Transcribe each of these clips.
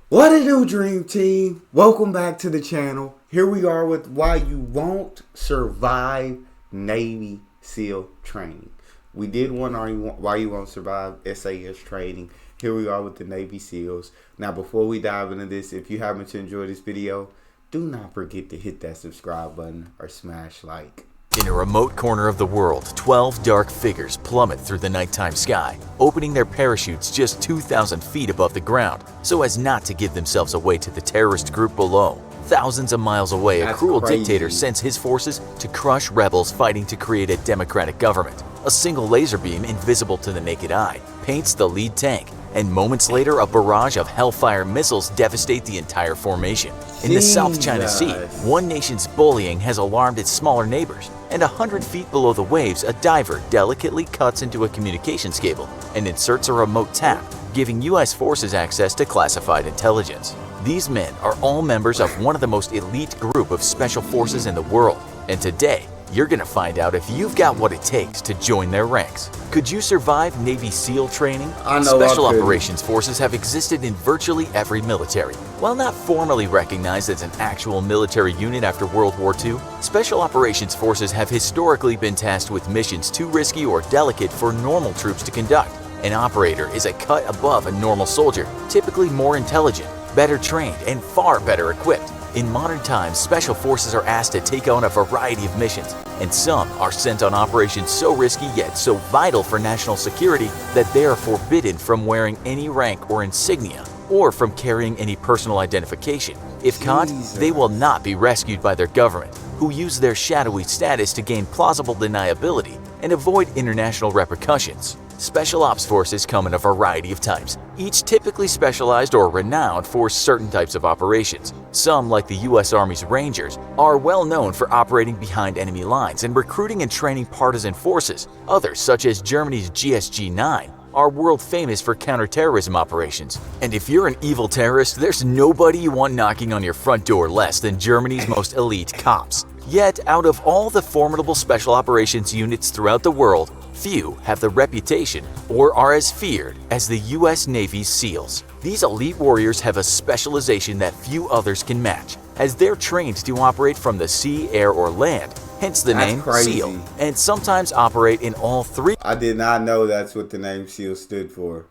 What it do, Dream Team? Welcome back to the channel. Here we are with why you won't survive Navy SEAL training. We did one on why you won't survive SAS training. Here we are with the Navy SEALs. Now, before we dive into this, if you happen to enjoy this video, do not forget to hit that subscribe button or smash like. In a remote corner of the world, 12 dark figures plummet through the nighttime sky, opening their parachutes just 2,000 feet above the ground so as not to give themselves away to the terrorist group below. Thousands of miles away, a cruel dictator sends his forces to crush rebels fighting to create a democratic government. A single laser beam, invisible to the naked eye, paints the lead tank, and moments later a barrage of Hellfire missiles devastate the entire formation. In the South China Sea, one nation's bullying has alarmed its smaller neighbors, and 100 feet below the waves, a diver delicately cuts into a communications cable and inserts a remote tap, giving U.S. forces access to classified intelligence. These men are all members of one of the most elite group of special forces in the world, and today, you're gonna find out if you've got what it takes to join their ranks. Could you survive Navy SEAL training? Special Operations Forces have existed in virtually every military. While not formally recognized as an actual military unit after World War II, Special Operations Forces have historically been tasked with missions too risky or delicate for normal troops to conduct. An operator is a cut above a normal soldier, typically more intelligent, better trained, and far better equipped. In modern times, Special Forces are asked to take on a variety of missions, and some are sent on operations so risky yet so vital for national security that they are forbidden from wearing any rank or insignia, or from carrying any personal identification. If caught, they will not be rescued by their government, who use their shadowy status to gain plausible deniability and avoid international repercussions. Special Ops Forces come in a variety of types, each typically specialized or renowned for certain types of operations. Some, like the U.S. Army's Rangers, are well known for operating behind enemy lines and recruiting and training partisan forces. Others, such as Germany's GSG-9, are world famous for counterterrorism operations. And if you're an evil terrorist, there's nobody you want knocking on your front door less than Germany's most elite cops. Yet, out of all the formidable special operations units throughout the world, few have the reputation or are as feared as the U.S. Navy's SEALs. These elite warriors have a specialization that few others can match, as they're trained to operate from the sea, air, or land, hence the name SEAL, and sometimes operate in all three. I did not know that's what the name SEAL stood for.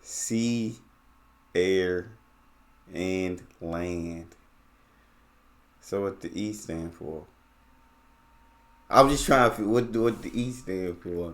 Sea, air, and land. So what the E stand for? I'm just trying to figure what the E stand for.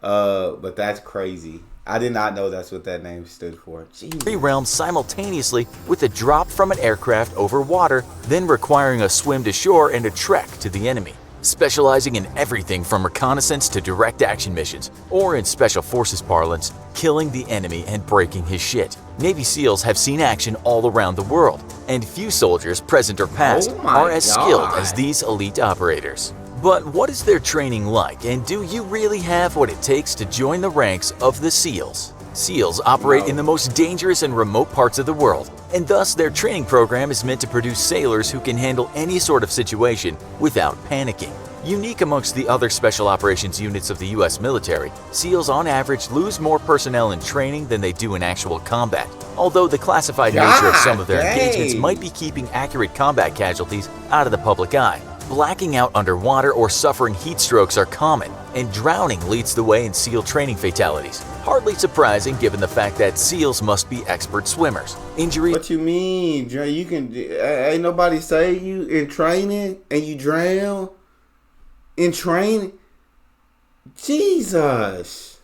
But that's crazy. I did not know that's what that name stood for. Three realms simultaneously, with a drop from an aircraft over water, then requiring a swim to shore and a trek to the enemy. Specializing in everything from reconnaissance to direct action missions, or in Special Forces parlance, killing the enemy and breaking his shit. Navy SEALs have seen action all around the world, and few soldiers, present or past, are as skilled as these elite operators. But what is their training like, and do you really have what it takes to join the ranks of the SEALs? SEALs operate in the most dangerous and remote parts of the world, and thus their training program is meant to produce sailors who can handle any sort of situation without panicking. Unique amongst the other special operations units of the U.S. military, SEALs on average lose more personnel in training than they do in actual combat, although the classified nature of some of their engagements might be keeping accurate combat casualties out of the public eye. Blacking out underwater or suffering heat strokes are common, and drowning leads the way in SEAL training fatalities. Hardly surprising given the fact that SEALs must be expert swimmers. Injuries. What you mean, Dre? You can ain't nobody save you in training and you drown in training? Jesus.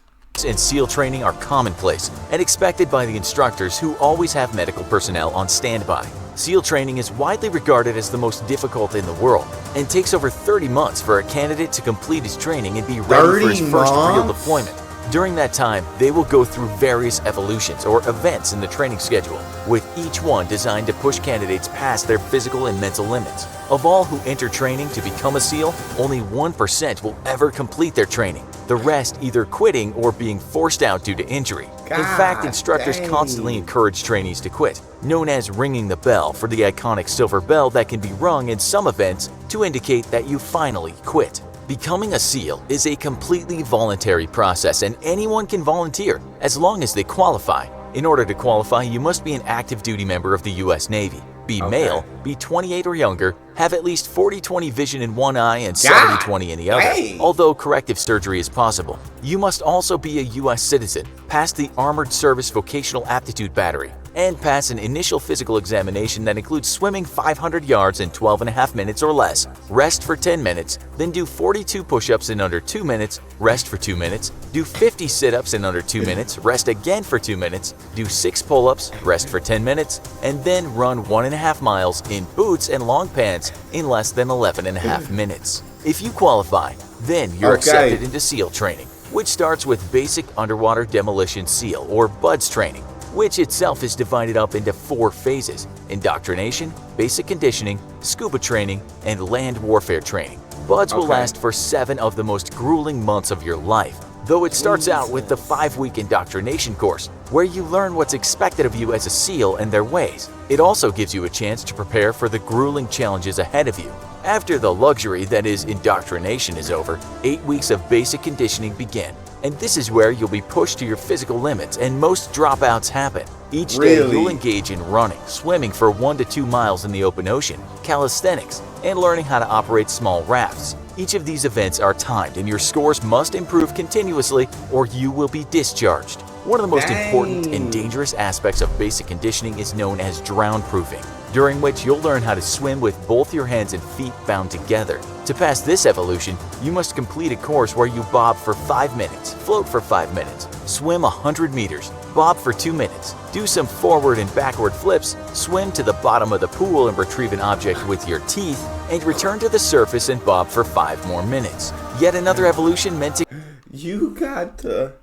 And SEAL training are commonplace and expected by the instructors, who always have medical personnel on standby. SEAL training is widely regarded as the most difficult in the world and takes over 30 months for a candidate to complete his training and be ready for his first real deployment. During that time, they will go through various evolutions or events in the training schedule, with each one designed to push candidates past their physical and mental limits. Of all who enter training to become a SEAL, only 1% will ever complete their training, the rest either quitting or being forced out due to injury. In fact, instructors constantly encourage trainees to quit, known as ringing the bell, for the iconic silver bell that can be rung in some events to indicate that you finally quit. Becoming a SEAL is a completely voluntary process, and anyone can volunteer as long as they qualify. In order to qualify, you must be an active duty member of the U.S. Navy, be male, be 28 or younger, have at least 40/20 vision in one eye and 70/20 in the other, although corrective surgery is possible. You must also be a U.S. citizen, pass the Armored Service Vocational Aptitude Battery, and pass an initial physical examination that includes swimming 500 yards in 12.5 minutes or less, rest for 10 minutes, then do 42 push-ups in under 2 minutes, rest for 2 minutes, do 50 sit-ups in under 2 minutes, rest again for 2 minutes, do 6 pull-ups, rest for 10 minutes, and then run 1.5 miles in boots and long pants in less than 11.5 minutes. If you qualify, then you're accepted into SEAL training, which starts with Basic Underwater Demolition SEAL or BUDS training, which itself is divided up into 4 phases: indoctrination, basic conditioning, scuba training, and land warfare training. BUDS will last for 7 of the most grueling months of your life, though it starts out with the 5-week indoctrination course, where you learn what's expected of you as a SEAL and their ways. It also gives you a chance to prepare for the grueling challenges ahead of you. After the luxury that is indoctrination is over, 8 weeks of basic conditioning begin. And this is where you'll be pushed to your physical limits and most dropouts happen. Each day you'll engage in running, swimming for 1 to 2 miles in the open ocean, calisthenics, and learning how to operate small rafts. Each of these events are timed and your scores must improve continuously or you will be discharged. One of the most important and dangerous aspects of basic conditioning is known as drown-proofing, during which you'll learn how to swim with both your hands and feet bound together. To pass this evolution, you must complete a course where you bob for 5 minutes, float for 5 minutes, swim 100 meters, bob for 2 minutes, do some forward and backward flips, swim to the bottom of the pool and retrieve an object with your teeth, and return to the surface and bob for 5 more minutes. Yet another evolution meant to... You got to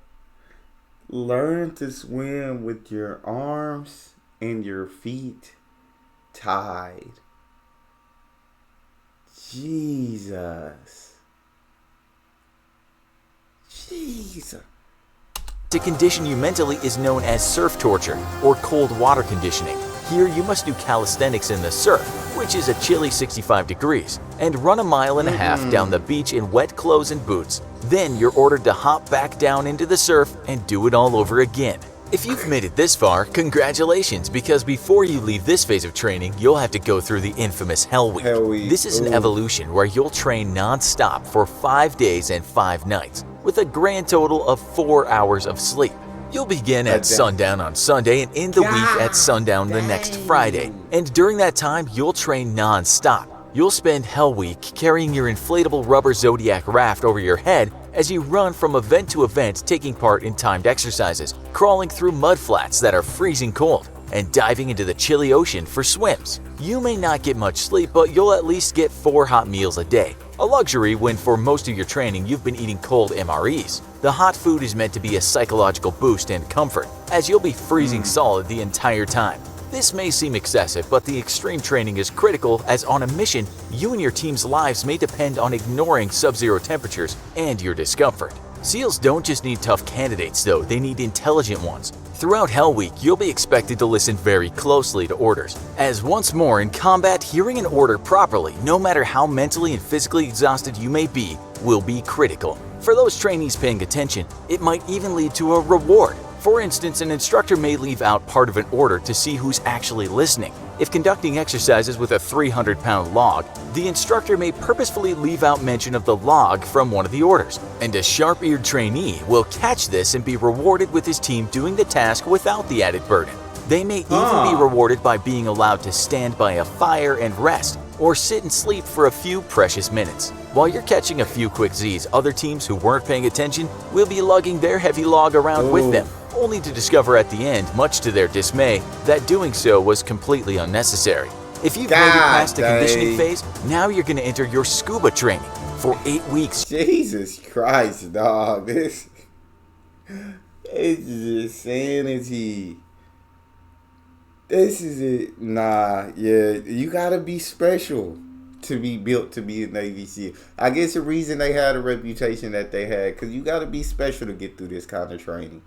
learn to swim with your arms and your feet tied. Jesus. To condition you mentally is known as surf torture or cold water conditioning. Here you must do calisthenics in the surf, which is a chilly 65 degrees, and run 1.5 miles down the beach in wet clothes and boots. Then you're ordered to hop back down into the surf and do it all over again. If you've made it this far, congratulations, because before you leave this phase of training, you'll have to go through the infamous Hell Week. This is an evolution where you'll train non-stop for 5 days and 5 nights, with a grand total of 4 hours of sleep. You'll begin at sundown on Sunday and end the week at sundown the next Friday. And during that time, you'll train non-stop. You'll spend Hell Week carrying your inflatable rubber Zodiac raft over your head as you run from event to event, taking part in timed exercises, crawling through mud flats that are freezing cold, and diving into the chilly ocean for swims. You may not get much sleep, but you'll at least get 4 hot meals a day, a luxury when for most of your training you've been eating cold MREs. The hot food is meant to be a psychological boost and comfort, as you'll be freezing solid the entire time. This may seem excessive, but the extreme training is critical, as on a mission, you and your team's lives may depend on ignoring sub-zero temperatures and your discomfort. SEALs don't just need tough candidates though, they need intelligent ones. Throughout Hell Week, you'll be expected to listen very closely to orders, as once more in combat, hearing an order properly, no matter how mentally and physically exhausted you may be, will be critical. For those trainees paying attention, it might even lead to a reward. For instance, an instructor may leave out part of an order to see who's actually listening. If conducting exercises with a 300-pound log, the instructor may purposefully leave out mention of the log from one of the orders, and a sharp-eared trainee will catch this and be rewarded with his team doing the task without the added burden. They may even be rewarded by being allowed to stand by a fire and rest, or sit and sleep for a few precious minutes. While you're catching a few quick Z's, other teams who weren't paying attention will be lugging their heavy log around with them, only to discover at the end, much to their dismay, that doing so was completely unnecessary. If you've made it past the conditioning phase, now you're going to enter your scuba training for 8 weeks. Jesus Christ, dog. This is insanity. This is it. Nah, yeah. You gotta be special to be built to be a Navy SEAL. I guess the reason they had a reputation that they had, because you gotta be special to get through this kind of training.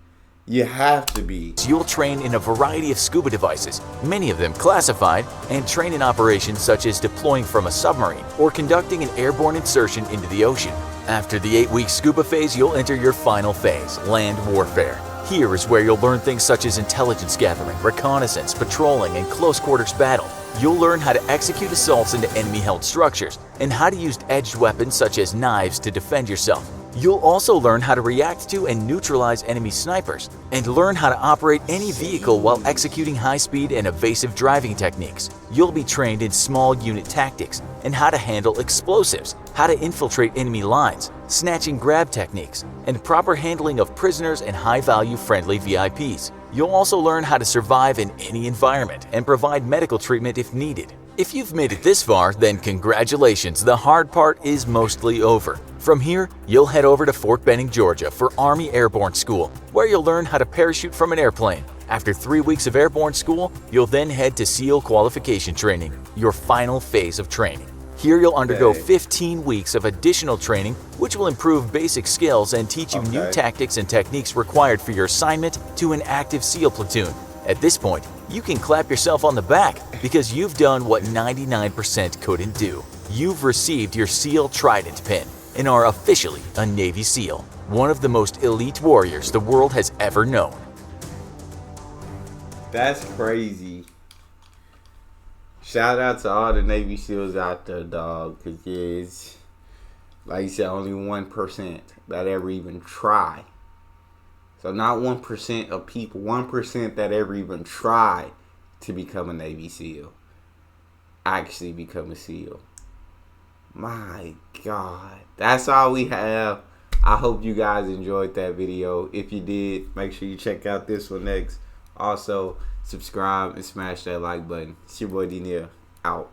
You have to be. You'll train in a variety of scuba devices, many of them classified, and train in operations such as deploying from a submarine or conducting an airborne insertion into the ocean. After the 8-week scuba phase, you'll enter your final phase, land warfare. Here is where you'll learn things such as intelligence gathering, reconnaissance, patrolling, and close quarters battle. You'll learn how to execute assaults into enemy-held structures and how to use edged weapons such as knives to defend yourself. You'll also learn how to react to and neutralize enemy snipers, and learn how to operate any vehicle while executing high-speed and evasive driving techniques. You'll be trained in small unit tactics and how to handle explosives, how to infiltrate enemy lines, snatch and grab techniques, and proper handling of prisoners and high-value friendly VIPs. You'll also learn how to survive in any environment and provide medical treatment if needed. If you've made it this far, then congratulations, the hard part is mostly over. From here, you'll head over to Fort Benning, Georgia for Army Airborne School, where you'll learn how to parachute from an airplane. After 3 weeks of airborne school, you'll then head to SEAL qualification training, your final phase of training. Here you'll undergo 15 weeks of additional training, which will improve basic skills and teach you new tactics and techniques required for your assignment to an active SEAL platoon. At this point, you can clap yourself on the back because you've done what 99% couldn't do. You've received your SEAL Trident pin and are officially a Navy SEAL, one of the most elite warriors the world has ever known. That's crazy. Shout out to all the Navy SEALs out there, dog, because it's, like you said, only 1% that ever even try. So not 1% of people, 1% that ever even try to become a Navy SEAL actually become a SEAL. My God. That's all we have. I hope you guys enjoyed that video. If you did, make sure you check out this one next. Also, subscribe and smash that like button. It's your boy Neal, out.